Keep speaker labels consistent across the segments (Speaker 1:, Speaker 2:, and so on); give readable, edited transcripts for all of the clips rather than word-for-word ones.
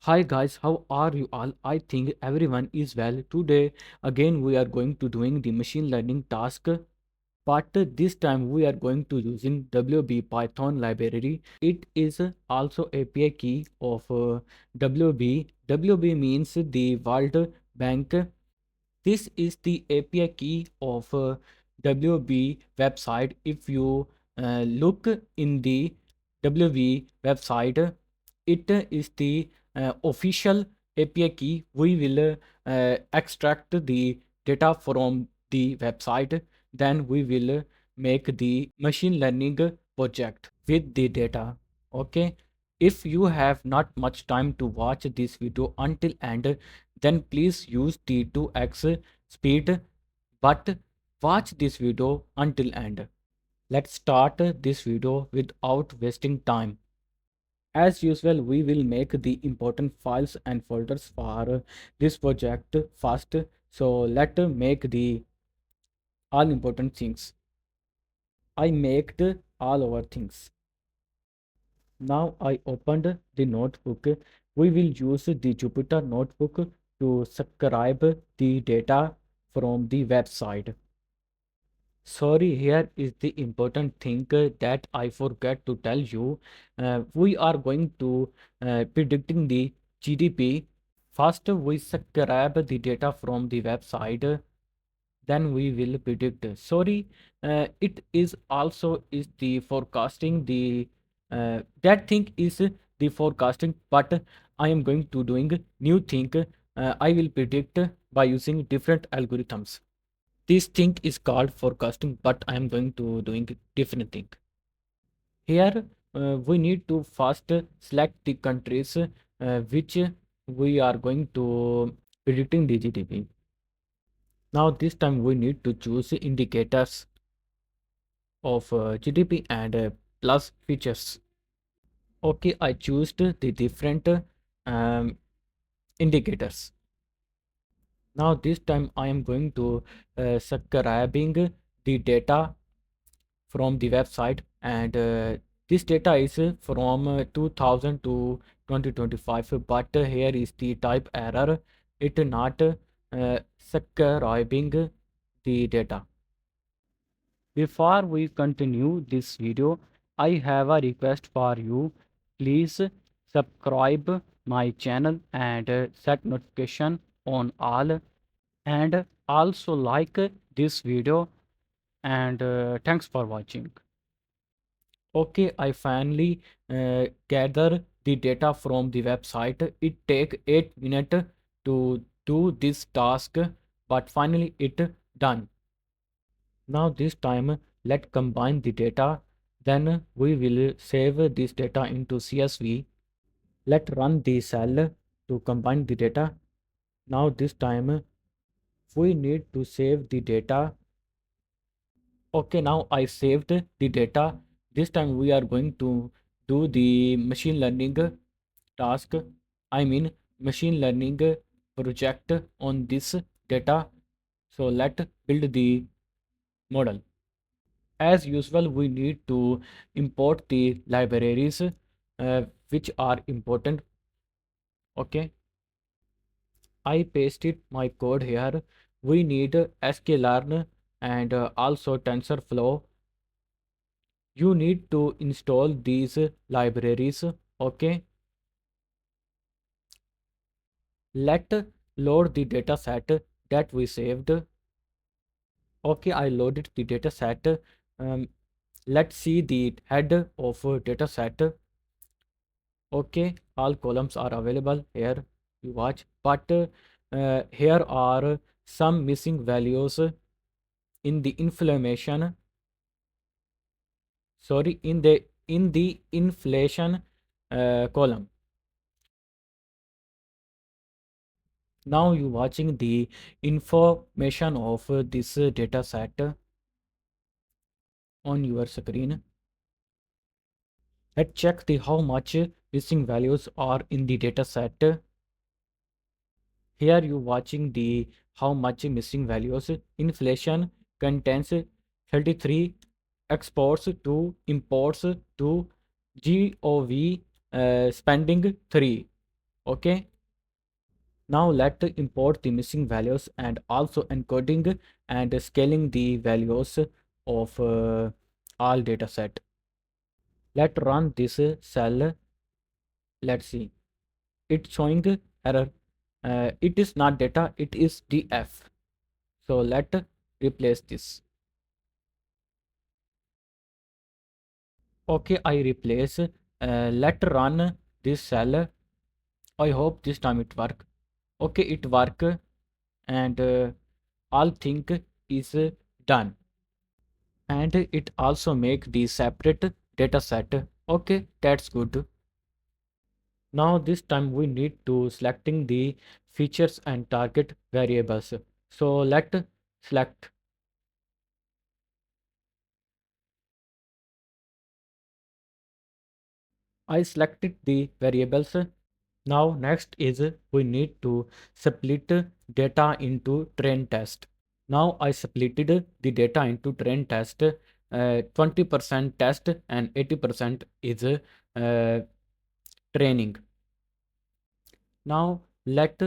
Speaker 1: Hi guys, how are you all? I think everyone is well. Today again we are going to doing the machine learning task, but this time we are going to using WB Python library. It is also API key of WB. WB means the World Bank. This is the API key of WB website. If you look in the WB website, it is the official API key. We will extract the data from the website. Then we will make the machine learning project with the data. Okay. If you have not much time to watch this video until end, then please use the 2x speed, but watch this video until end. Let's start this video without wasting time. As usual, we will make the important files and folders for this project first. So let's make the all important things. I made all our things. Now I opened the notebook. We will use the Jupyter notebook to subscribe the data from the website. Sorry, here is the important thing that I forgot to tell you. We are going to predicting the GDP. First, we subscribe the data from the website. Then we will predict. Sorry, it is also is the forecasting. The that thing is the forecasting, but I am going to doing new thing. I will predict by using different algorithms. This thing is called forecasting, but I am going to doing different thing. Here we need to first select the countries which we are going to predicting the GDP. Now this time we need to choose indicators of GDP and plus features. Okay, I choose the different um, indicators. Now this time I am going to subscribing the data from the website, and this data is from 2000 to 2025, but here is the type error. It not subscribing the data. Before we continue this video, I have a request for you. Please subscribe my channel and set notification on all, and also like this video, and thanks for watching. Okay, I finally gather the data from the website. It take 8 minutes to do this task, but finally it done. Now this time let combine the data. Then we will save this data into CSV. Let run the cell to combine the data. Now this time we need to save the data. Okay, now I saved the data. This time we are going to do the machine learning task. I mean machine learning project on this data. So let build the model. As usual, we need to import the libraries which are important. Okay, I pasted my code here. We need sklearn and also TensorFlow. You need to install these libraries. Okay, let load the data set that we saved. Okay, I loaded the data set. Let's see the head of data set. Okay, all columns are available here. You watch, but here are some missing values in the inflammation. Sorry, in the inflation column. Now you watching the information of this data set on your screen. Let's check the how much missing values are in the data set. Here you watching the how much missing values. Inflation contains 33, exports to imports to GOV spending 3. Okay. Now let's import the missing values and also encoding and scaling the values of all dataset. Let's run this cell. Let's see. It's showing error. It is not data, it is df. So let's replace this. Okay, I replace. Let's run this cell. I hope this time it work. Okay, it work and all thing is done. And it also make the separate data set. Okay, that's good. Now this time we need to selecting the features and target variables. So let select. I selected the variables. Now next is we need to split data into train test. Now I splitted the data into train test. 20% test and 80% is training. Now let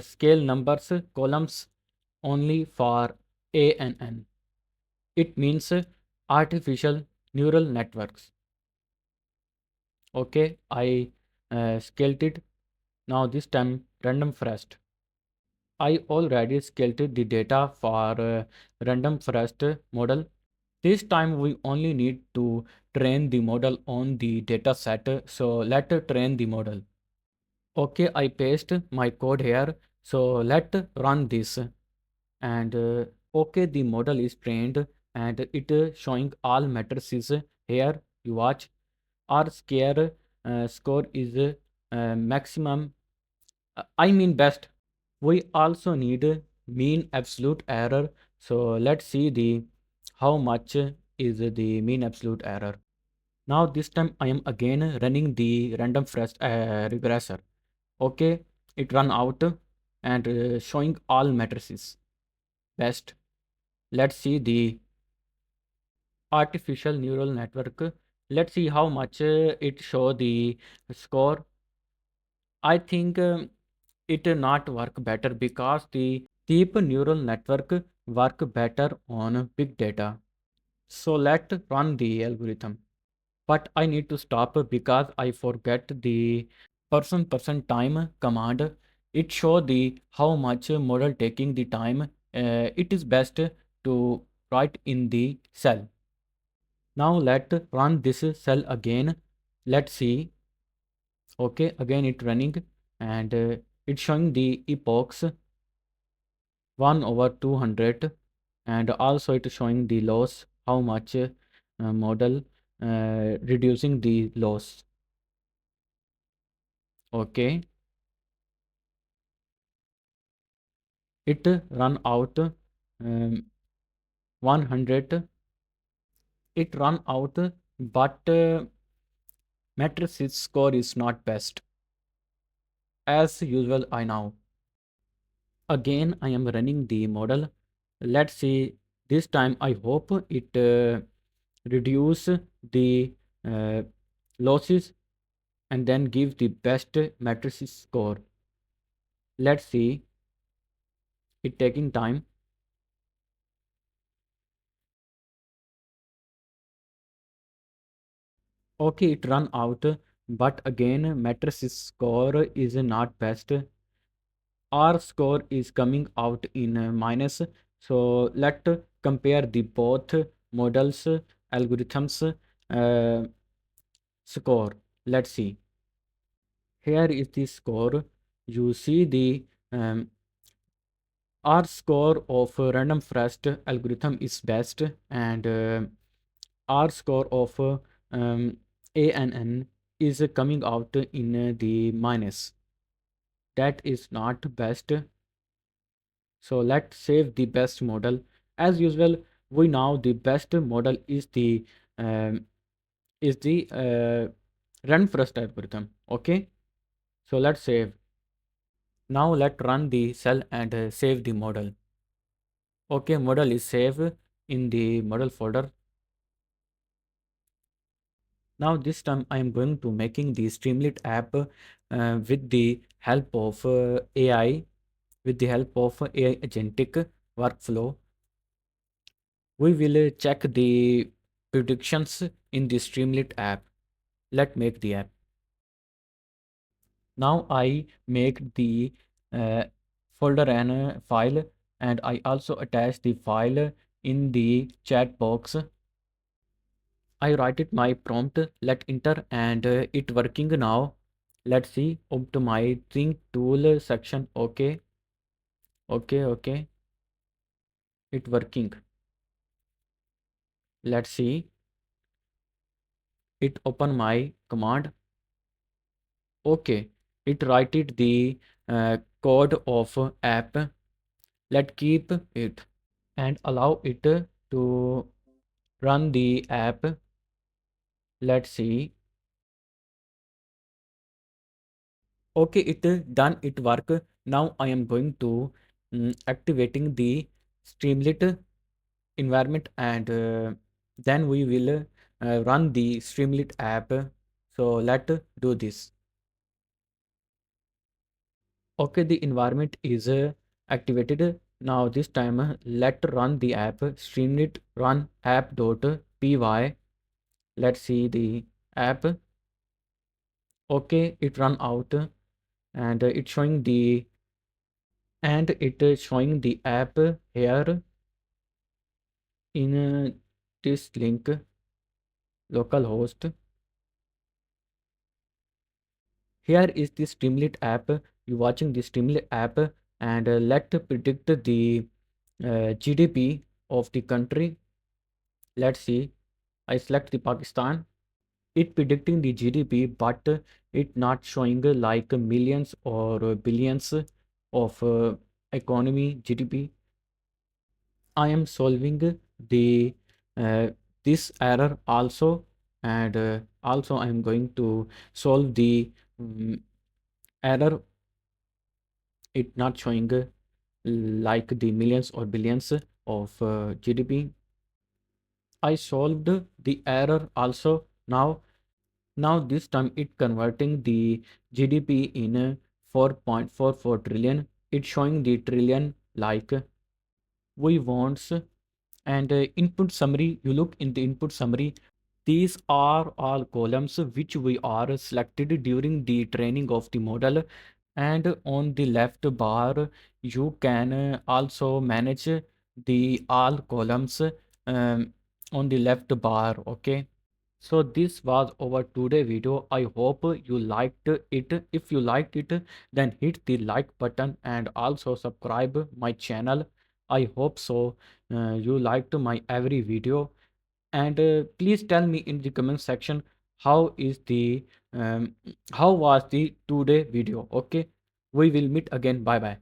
Speaker 1: scale numbers columns only for A and N. It means artificial neural networks. Okay, I scaled it. Now this time random forest. I already scaled the data for random forest model. This time we only need to train the model on the data set. So let's train the model. Okay, I paste my code here. So let's run this. And okay, the model is trained and it showing all matrices here. You watch. R square score is maximum. I mean best. We also need mean absolute error. So let's see the how much is the mean absolute error. Now this time I am again running the random forest regressor. Okay, it run out and showing all matrices. Best. Let's see the artificial neural network. Let's see how much it show the score. I think it not work better because the deep neural network work better on big data. So let's run the algorithm. But I need to stop because I forget the person time command. It show the how much model taking the time. It is best to write in the cell. Now let's run this cell again. Let's see. Okay, again it running and it's showing the epochs 1 over 200 and also it showing the loss, how much model reducing the loss. Okay, it run out 100. It run out, but matrix score is not best. As usual, I know. Again, I am running the model. Let's see. This time, I hope it reduce the uh, losses and then give the best matrices score. Let's see. It taking time. Okay, it run out, but again, matrices score is not best. R score is coming out in minus. So let's compare the both models algorithms score. Let's see. Here is the score. You see the R score of random forest algorithm is best and R score of ANN is coming out in the minus. That is not best. So let's save the best model. As usual, we know the best model um, is the run first algorithm. Okay, so let's save. Now let's run the cell and save the model. Okay, model is saved in the model folder. Now this time I am going to making the Streamlit app with the help of AI, with the help of AI agentic workflow. We will check the predictions in the Streamlit app. Let's make the app. Now I make the uh, folder and file, and I also attach the file in the chat box. I write it my prompt, let enter, and it working now. Let's see optimizing tool section. Okay, okay, it working. Let's see it open my command. Okay, it write it the code of app. Let keep it and allow it to run the app. Let's see. Okay, it done it work. Now I am going to activating the Streamlit environment, and then we will run the Streamlit app. So let's do this. Okay, the environment is activated. Now this time let run the app. Streamlit run app.py. Let's see the app. Okay, it run out, and it's showing the and it is showing the app here in this link localhost. Here is the Streamlit app. You watching the Streamlit app, and let predict the GDP of the country. Let's see. I select the Pakistan. It predicting the GDP, but it not showing like millions or billions of economy GDP. I am solving the this error also, and also I am going to solve the error. It not showing like the millions or billions of GDP. I solved the error also. Now this time it converting the GDP in 4.44 trillion. It's showing the trillion like we wants, and input summary. You look in the input summary. These are all columns which we are selected during the training of the model, and on the left bar you can also manage the all columns on the left bar. Okay, so this was our today video. I hope you liked it. If you liked it, then hit the like button and also subscribe my channel. I hope so you liked my every video, and please tell me in the comment section how is the how was the today video. Okay, we will meet again. Bye bye.